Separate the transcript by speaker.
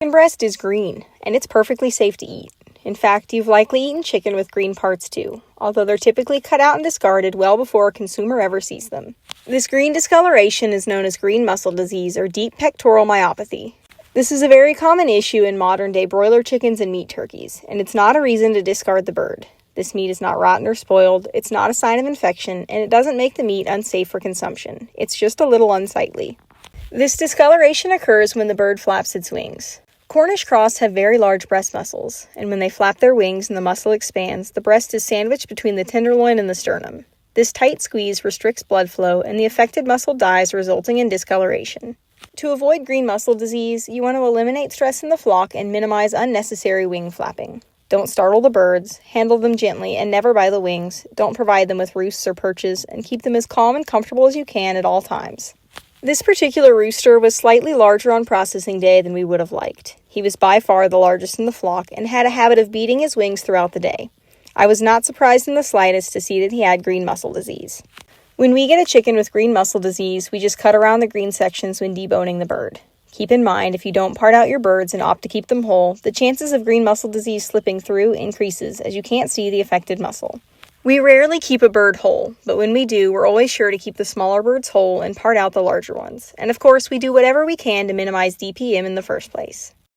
Speaker 1: chicken breast is green, and it's perfectly safe to eat. In fact, you've likely eaten chicken with green parts too, although they're typically cut out and discarded well before a consumer ever sees them. This green discoloration is known as green muscle disease or deep pectoral myopathy. This is a very common issue in modern-day broiler chickens and meat turkeys, and it's not a reason to discard the bird. This meat is not rotten or spoiled, it's not a sign of infection, and it doesn't make the meat unsafe for consumption. It's just a little unsightly. This discoloration occurs when the bird flaps its wings. Cornish Cross have very large breast muscles, and when they flap their wings and the muscle expands, the breast is sandwiched between the tenderloin and the sternum. This tight squeeze restricts blood flow, and the affected muscle dies, resulting in discoloration. To avoid green muscle disease, you want to eliminate stress in the flock and minimize unnecessary wing flapping. Don't startle the birds, handle them gently, and never by the wings. Don't provide them with roosts or perches, and keep them as calm and comfortable as you can at all times. This particular rooster was slightly larger on processing day than we would have liked. He was by far the largest in the flock and had a habit of beating his wings throughout the day. I was not surprised in the slightest to see that he had green muscle disease. When we get a chicken with green muscle disease, we just cut around the green sections when deboning the bird. Keep in mind, if you don't part out your birds and opt to keep them whole, the chances of green muscle disease slipping through increases as you can't see the affected muscle. We rarely keep a bird whole, but when we do, we're always sure to keep the smaller birds whole and part out the larger ones. And of course, we do whatever we can to minimize DPM in the first place.